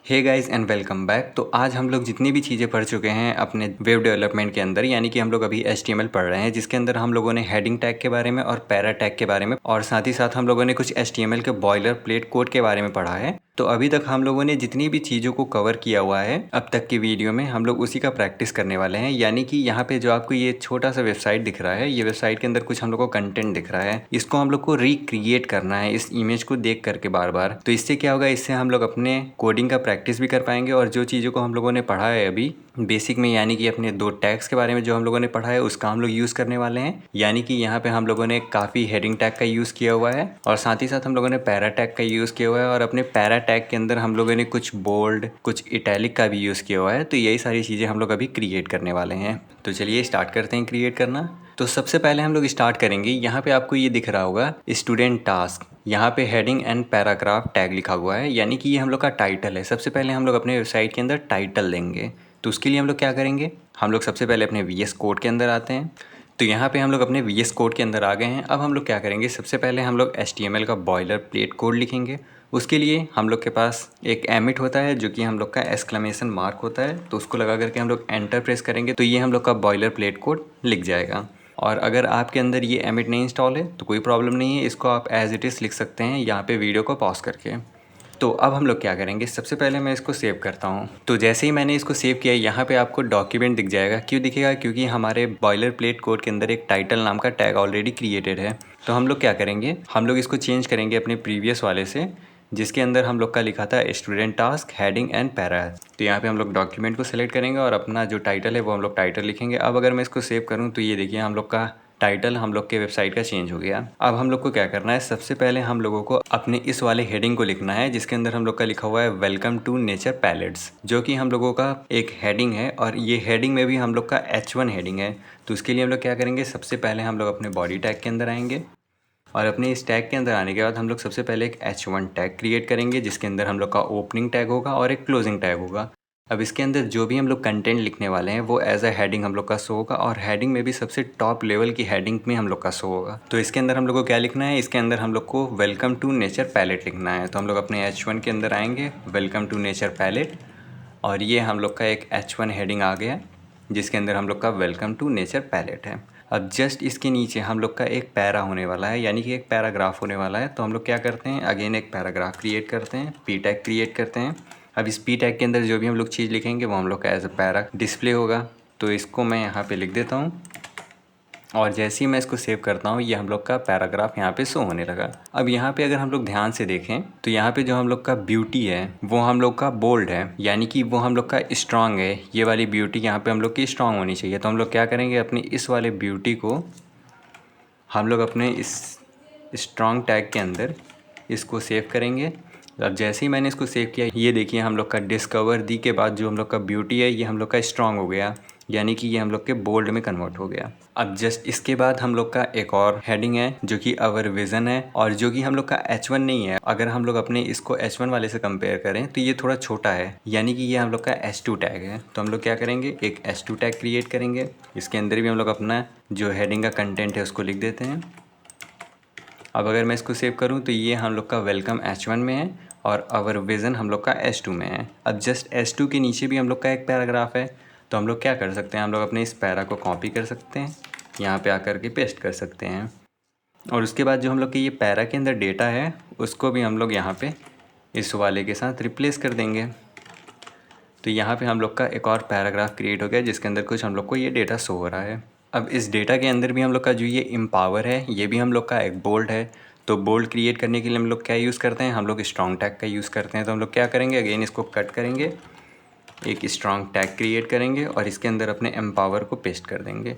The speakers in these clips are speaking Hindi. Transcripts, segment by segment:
Hey guys and welcome back. तो आज हम लोग जितनी भी चीज़ें पढ़ चुके हैं अपने वेब डेवलपमेंट के अंदर, यानी कि हम लोग अभी HTML पढ़ रहे हैं, जिसके अंदर हम लोगों ने हेडिंग टैग के बारे में और पैरा टैग के बारे में और साथ ही साथ हम लोगों ने कुछ HTML के बॉयलर प्लेट कोड के बारे में पढ़ा है। तो अभी तक हम लोगों ने जितनी भी चीज़ों को कवर किया हुआ है अब तक की वीडियो में हम लोग उसी का प्रैक्टिस करने वाले हैं। यानी कि यहाँ पे जो आपको ये छोटा सा वेबसाइट दिख रहा है, ये वेबसाइट के अंदर कुछ हम लोग को कंटेंट दिख रहा है, इसको हम लोग को रिक्रिएट करना है इस इमेज को देख करके बार बार। तो इससे क्या होगा, इससे हम लोग अपने कोडिंग का प्रैक्टिस भी कर पाएंगे और जो चीज़ों को हम लोगों ने पढ़ा है अभी बेसिक में, यानी कि अपने 2 टैग्स के बारे में जो हम लोगों ने पढ़ा है उसका हम लोग यूज़ करने वाले हैं। यानी कि यहाँ पे हम लोगों ने काफ़ी हेडिंग टैग का यूज़ किया हुआ है और साथ ही साथ हम लोगों ने पैरा टैग का यूज़ किया हुआ है और अपने पैरा टैग के अंदर हम लोगों ने कुछ बोल्ड कुछ इटैलिक का भी यूज़ किया हुआ है। तो यही सारी चीज़ें हम लोग अभी क्रिएट करने वाले हैं। तो चलिए स्टार्ट करते हैं क्रिएट करना। तो सबसे पहले हम लोग स्टार्ट करेंगे, यहाँ पे आपको ये दिख रहा होगा स्टूडेंट टास्क, यहाँ पे हेडिंग एंड पैराग्राफ टैग लिखा हुआ है, यानी कि ये हम लोग का टाइटल है। सबसे पहले हम लोग अपने वेबसाइट के अंदर टाइटल देंगे। तो उसके लिए हम लोग क्या करेंगे, हम लोग सबसे पहले अपने VS कोड के अंदर आते हैं। तो यहाँ पे हम लोग अपने VS कोड के अंदर आ गए हैं। अब हम लोग क्या करेंगे, सबसे पहले हम लोग HTML का बॉयलर प्लेट कोड लिखेंगे। उसके लिए हम लोग के पास एक एमिट होता है जो कि हम लोग का एक्सक्लेमेशन मार्क होता है, तो उसको लगा करके हम लोग एंटर प्रेस करेंगे तो ये हम लोग का बॉयलर प्लेट कोड लिख जाएगा। और अगर आपके अंदर ये एमिट नहीं इंस्टॉल है तो कोई प्रॉब्लम नहीं है, इसको आप एज इट इज़ लिख सकते हैं यहाँ पे वीडियो को पॉज करके। तो अब हम लोग क्या करेंगे, सबसे पहले मैं इसको सेव करता हूँ। तो जैसे ही मैंने इसको सेव किया, यहाँ पे आपको डॉक्यूमेंट दिख जाएगा। क्यों दिखेगा, क्योंकि हमारे बॉयलर प्लेट कोड के अंदर एक टाइटल नाम का टैग ऑलरेडी क्रिएटेड है। तो हम लोग क्या करेंगे, हम लोग इसको चेंज करेंगे अपने प्रीवियस वाले से, जिसके अंदर हम लोग का लिखा था student task heading and para. तो यहाँ पे हम लोग डॉक्यूमेंट को सिलेक्ट करेंगे और अपना जो टाइटल है वो हम लोग टाइटल लिखेंगे। अब अगर मैं इसको सेव करूँ तो ये देखिए हम लोग का टाइटल हम लोग के वेबसाइट का चेंज हो गया। अब हम लोग को क्या करना है, सबसे पहले हम लोगों को अपने इस वाले हेडिंग को लिखना है जिसके अंदर हम लोग का लिखा हुआ है वेलकम टू नेचर पैलेट्स, जो कि हम लोगों का एक हेडिंग है और ये हेडिंग में भी हम लोग का H1 हेडिंग है। तो उसके लिए हम लोग क्या करेंगे, सबसे पहले हम लोग अपने बॉडी टैग के अंदर आएंगे और अपने इस टैग के अंदर आने के बाद हम लोग सबसे पहले एक H1 टैग क्रिएट करेंगे जिसके अंदर हम लोग का ओपनिंग टैग होगा और एक क्लोजिंग टैग होगा। अब इसके अंदर जो भी हम लोग कंटेंट लिखने वाले हैं वो एज अ हेडिंग हम लोग का शो होगा और हेडिंग में भी सबसे टॉप लेवल की हेडिंग में हम लोग का शो होगा। तो इसके अंदर हम लोग को क्या लिखना है, इसके अंदर हम लोग को वेलकम टू नेचर पैलेट लिखना है। तो हम लोग अपने H1 के अंदर आएंगे, वेलकम टू नेचर पैलेट, और ये हम लोग का एक H1 हेडिंग आ गया जिसके अंदर हम लोग का वेलकम टू नेचर पैलेट है। अब जस्ट इसके नीचे हम लोग का एक पैरा होने वाला है, यानी कि एक पैराग्राफ होने वाला है। तो हम लोग क्या करते हैं, अगेन एक पैराग्राफ क्रिएट करते हैं, पी टैग क्रिएट करते हैं। अब इस पी टैग के अंदर जो भी हम लोग चीज़ लिखेंगे वो हम लोग का एज अ पैरा डिस्प्ले होगा। तो इसको मैं यहाँ पे लिख देता हूँ और जैसे ही मैं इसको सेव करता हूँ ये हम लोग का पैराग्राफ यहाँ पे शो होने लगा। अब यहाँ पे अगर हम लोग ध्यान से देखें तो यहाँ पे जो हम लोग का ब्यूटी है वो हम लोग का बोल्ड है, यानी कि वो हम लोग का स्ट्रांग है। ये वाली ब्यूटी यहाँ पे हम लोग की स्ट्रांग होनी चाहिए। तो हम लोग क्या करेंगे, अपनी इस वाले ब्यूटी को हम लोग अपने इस स्ट्रांग टैग के अंदर इसको सेव करेंगे। अब जैसे ही मैंने इसको सेव किया, ये देखिए हम लोग का डिस्कवर दी के बाद जो हम लोग का ब्यूटी है ये हम लोग का स्ट्रांग हो गया, यानी कि ये हम लोग के बोल्ड में कन्वर्ट हो गया। अब जस्ट इसके बाद हम लोग का एक और हेडिंग है जो कि अवर विजन है और जो कि हम लोग का H1 नहीं है। अगर हम लोग अपने इसको H1 वाले से कंपेयर करें तो ये थोड़ा छोटा है, यानी कि ये हम लोग का H2 टैग है। तो हम लोग क्या करेंगे, एक H2 टैग क्रिएट करेंगे। इसके अंदर भी हम लोग अपना जो हेडिंग का कंटेंट है उसको लिख देते हैं। अब अगर मैं इसको सेव करूं तो ये हम लोग का वेलकम H1 में है और अवर विज़न हम लोग का H2 में है। अब जस्ट H2 के नीचे भी हम लोग का एक पैराग्राफ है। तो हम लोग क्या कर सकते हैं, हम लोग अपने इस पैरा को कॉपी कर सकते हैं, यहाँ पे आकर के पेस्ट कर सकते हैं और उसके बाद जो हम लोग के ये पैरा के अंदर डेटा है उसको भी हम लोग यहाँ पे इस वाले के साथ रिप्लेस कर देंगे। तो यहाँ पे हम लोग का एक और पैराग्राफ क्रिएट हो गया जिसके अंदर कुछ हम लोग को ये डेटा शो हो रहा है। अब इस डेटा के अंदर भी हम लोग का जो ये एम्पावर है ये भी हम लोग का एक बोल्ड है। तो बोल्ड क्रिएट करने के लिए हम लोग क्या यूज़ करते हैं, हम लोग स्ट्रॉन्ग टैग का यूज़ करते हैं। तो हम लोग क्या करेंगे, अगेन इसको कट करेंगे, एक स्ट्रॉन्ग टैग क्रिएट करेंगे और इसके अंदर अपने एम्पावर को पेस्ट कर देंगे।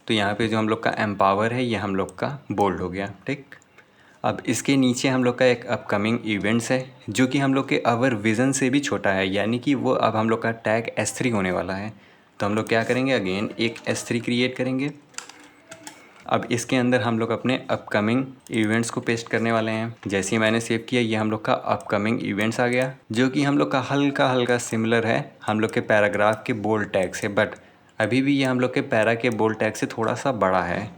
तो यहाँ पे जो हम लोग का एम्पावर है ये हम लोग का बोल्ड हो गया, ठीक। अब इसके नीचे हम लोग का एक अपकमिंग इवेंट्स है जो कि हम लोग के अवर विज़न से भी छोटा है, यानी कि वो अब हम लोग का टैग S3 होने वाला है। तो हम लोग क्या करेंगे, अगेन एक S3 क्रिएट करेंगे। अब इसके अंदर हम लोग अपने अपकमिंग इवेंट्स को पेस्ट करने वाले हैं। जैसे ही मैंने सेव किया ये हम लोग का अपकमिंग इवेंट्स आ गया जो कि हम लोग का हल्का हल्का सिमिलर है हम लोग के पैराग्राफ के बोल्ड टैग से, बट अभी भी ये हम लोग के पैरा के बोल्ड टैग से थोड़ा सा बड़ा है,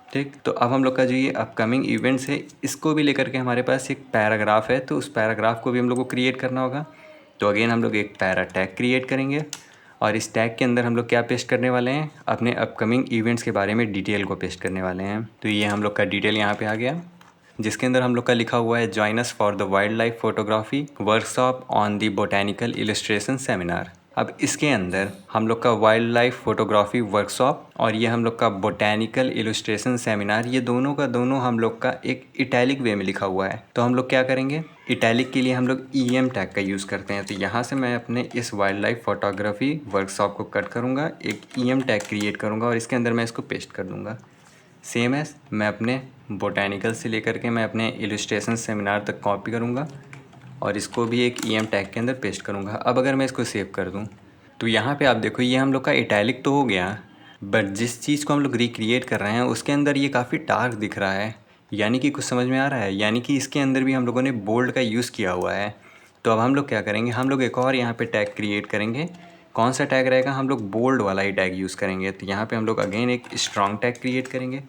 ठीक। तो अब हम लोग का जो ये अपकमिंग इवेंट्स है इसको भी लेकर के हमारे पास एक पैराग्राफ है, तो उस पैराग्राफ को भी हम लोग को क्रिएट करना होगा। तो अगेन हम लोग एक पैरा टैग क्रिएट करेंगे और इस टैग के अंदर हम लोग क्या पेस्ट करने वाले हैं, अपने अपकमिंग इवेंट्स के बारे में डिटेल को पेस्ट करने वाले हैं। तो ये हम लोग का डिटेल यहाँ पे आ गया, जिसके अंदर हम लोग का लिखा हुआ है join us for the wild life photography workshop on the botanical illustration seminar. अब इसके अंदर हम लोग का वाइल्ड लाइफ फोटोग्राफी वर्कशॉप और ये हम लोग का बोटैनिकल इलस्ट्रेशन सेमिनार, ये दोनों का दोनों हम लोग का एक इटैलिक वे में लिखा हुआ है। तो हम लोग क्या करेंगे, इटैलिक के लिए हम लोग EM टैग का यूज़ करते हैं। तो यहाँ से मैं अपने इस वाइल्ड लाइफ फोटोग्राफी वर्कशॉप को कट करूँगा, एक EM टैग क्रिएट करूँगा और इसके अंदर मैं इसको पेस्ट कर दूँगा। सेम एस मैं अपने बोटैनिकल से लेकर के मैं अपने इलस्ट्रेशन सेमिनार तक कॉपी करूँगा और इसको भी एक EM टैग के अंदर पेस्ट करूँगा। अब अगर मैं इसको सेव कर दूँ तो यहाँ पे आप देखो ये हम लोग का इटैलिक तो हो गया, बट जिस चीज़ को हम लोग रिक्रिएट कर रहे हैं उसके अंदर ये काफ़ी डार्क दिख रहा है, यानी कि कुछ समझ में आ रहा है, यानी कि इसके अंदर भी हम लोगों ने बोल्ड का यूज़ किया हुआ है। तो अब हम लोग क्या करेंगे, हम लोग एक और यहाँ पे टैग क्रिएट करेंगे। कौन सा टैग रहेगा, हम लोग बोल्ड वाला ही टैग यूज़ करेंगे। तो यहाँ पे हम लोग अगेन एक स्ट्रॉन्ग टैग क्रिएट करेंगे।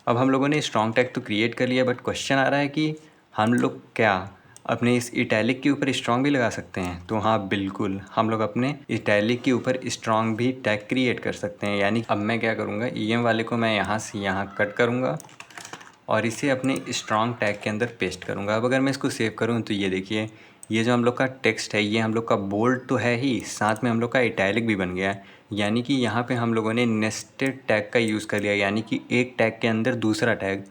अब हम लोगों ने स्ट्रॉन्ग टैग तो क्रिएट कर लिया, बट क्वेश्चन आ रहा है कि हम लोग क्या अपने इस इटैलिक के ऊपर स्ट्रॉन्ग भी लगा सकते हैं। तो हाँ बिल्कुल, हम लोग अपने इटैलिक के ऊपर स्ट्रॉन्ग भी टैग क्रिएट कर सकते हैं। यानी अब मैं क्या करूँगा, EM वाले को मैं यहाँ से यहाँ कट करूँगा और इसे अपने स्ट्रॉन्ग टैग के अंदर पेस्ट करूँगा। अब अगर मैं इसको सेव करूँ तो ये देखिए, ये जो हम लोग का टेक्स्ट है ये हम लोग का बोल्ड तो है ही, साथ में हम लोग का इटैलिक भी बन गया है। यानी कि यहाँ पे हम लोगों ने नेस्टेड टैग का यूज़ कर लिया, यानी कि एक टैग के अंदर दूसरा टैग।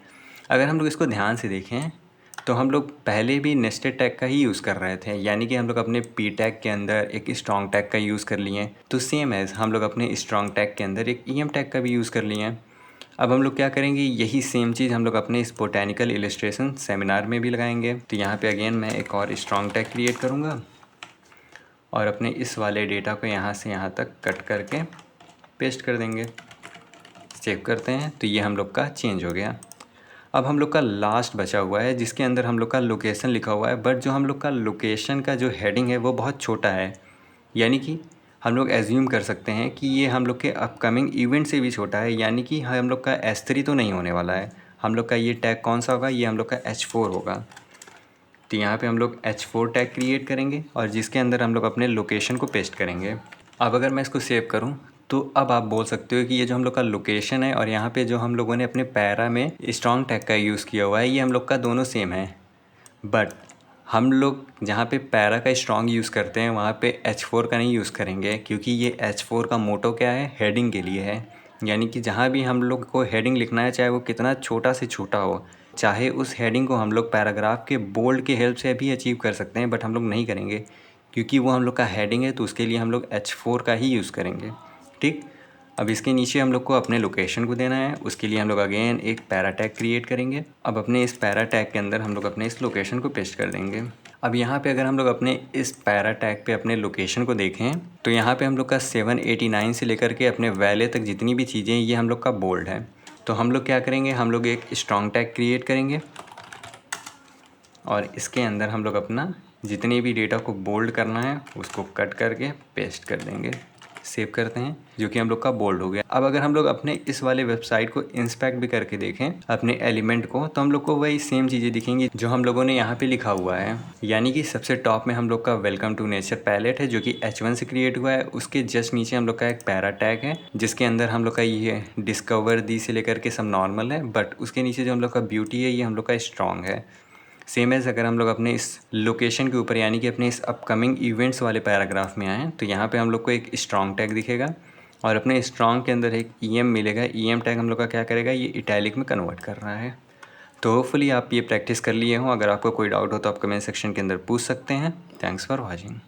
अगर हम लोग इसको ध्यान से देखें तो हम लोग पहले भी नेस्टेड टैग का ही यूज़ कर रहे थे, यानी कि हम लोग अपने P टैग के अंदर एक स्ट्रॉन्ग टैग का यूज़ कर लिए। तो सेम एज़ हम लोग अपने स्ट्रॉन्ग टैग के अंदर एक EM टैग का भी यूज़ कर लिए हैं। अब हम लोग क्या करेंगे, यही सेम चीज़ हम लोग अपने इस बोटैनिकल इलस्ट्रेशन सेमिनार में भी लगाएंगे। तो यहाँ पे अगेन मैं एक और स्ट्रॉन्ग टैग क्रिएट करूँगा और अपने इस वाले डेटा को यहाँ से यहाँ तक कट करके पेस्ट कर देंगे। सेव करते हैं तो ये हम लोग का चेंज हो गया। अब हम लोग का लास्ट बचा हुआ है जिसके अंदर हम लोग का लोकेशन लिखा हुआ है, बट जो हम लोग का लोकेशन का जो हेडिंग है वो बहुत छोटा है। यानी कि हम लोग एज्यूम कर सकते हैं कि ये हम लोग के अपकमिंग इवेंट से भी छोटा है, यानी कि हम लोग का S3 तो नहीं होने वाला है। हम लोग का ये टैग कौन सा होगा, ये हम लोग का H4 होगा। तो यहाँ पे हम लोग H4 टैग क्रिएट करेंगे और जिसके अंदर हम लोग अपने लोकेशन को पेस्ट करेंगे। अब अगर मैं इसको सेव करूँ तो अब आप बोल सकते हो कि ये जो हम लोग का लोकेशन है और यहाँ पे जो हम लोगों ने अपने पैरा में स्ट्रॉन्ग टैग का यूज़ किया हुआ है, ये हम लोग का दोनों सेम है। बट हम लोग जहाँ पे पैरा का स्ट्रॉन्ग यूज़ करते हैं वहाँ पे H4 का नहीं यूज़ करेंगे, क्योंकि ये H4 का मोटो क्या है, हेडिंग के लिए है। यानी कि जहाँ भी हम लोग को हेडिंग लिखना है, चाहे वो कितना छोटा से छोटा हो, चाहे उस हेडिंग को हम लोग पैराग्राफ के बोल्ड के हेल्प से भी अचीव कर सकते हैं, बट हम लोग नहीं करेंगे क्योंकि वो हम लोग का हेडिंग है। तो उसके लिए हम लोग H4 का ही यूज़ करेंगे। ठीक, अब इसके नीचे हम लोग को अपने लोकेशन को देना है। उसके लिए हम लोग अगेन एक पैरा टैग क्रिएट करेंगे। अब अपने इस पैरा टैग के अंदर हम लोग अपने इस लोकेशन को पेस्ट कर देंगे। अब यहाँ पे अगर हम लोग अपने इस पैरा टैग पे अपने लोकेशन को देखें तो यहाँ पे हम लोग का 789 से लेकर के अपने वैले तक जितनी भी चीज़ें ये हम लोग का बोल्ड है। तो हम लोग क्या करेंगे, हम लोग एक स्ट्रॉन्ग टैग क्रिएट करेंगे और इसके अंदर हम लोग अपना जितने भी डेटा को बोल्ड करना है उसको कट करके पेस्ट कर देंगे। सेव करते हैं, जो कि हम लोग का बोल्ड हो गया। अब अगर हम लोग अपने इस वाले वेबसाइट को इंस्पेक्ट भी करके देखें अपने एलिमेंट को, तो हम लोग को वही सेम चीज़ें दिखेंगी जो हम लोगों ने यहाँ पे लिखा हुआ है। यानी कि सबसे टॉप में हम लोग का वेलकम टू नेचर पैलेट है जो कि H1 से क्रिएट हुआ है। उसके जस्ट नीचे हम लोग का एक पैरा टैग है जिसके अंदर हम लोग का ये डिस्कवर दी से लेकर के सब नॉर्मल है, बट उसके नीचे जो हम लोग का ब्यूटी है ये हम लोग का स्ट्रॉन्ग है। सेम एज़ अगर हम लोग अपने इस लोकेशन के ऊपर यानी कि अपने इस अपकमिंग इवेंट्स वाले पैराग्राफ में आएँ तो यहाँ पे हम लोग को एक स्ट्रॉन्ग टैग दिखेगा और अपने स्ट्रॉन्ग के अंदर एक EM मिलेगा। EM टैग हम लोग का क्या करेगा, ये इटैलिक में कन्वर्ट कर रहा है। तो होपफुली आप ये प्रैक्टिस कर लिए हों। अगर आपको कोई डाउट हो तो आप कमेंट सेक्शन के अंदर पूछ सकते हैं। Thanks for watching.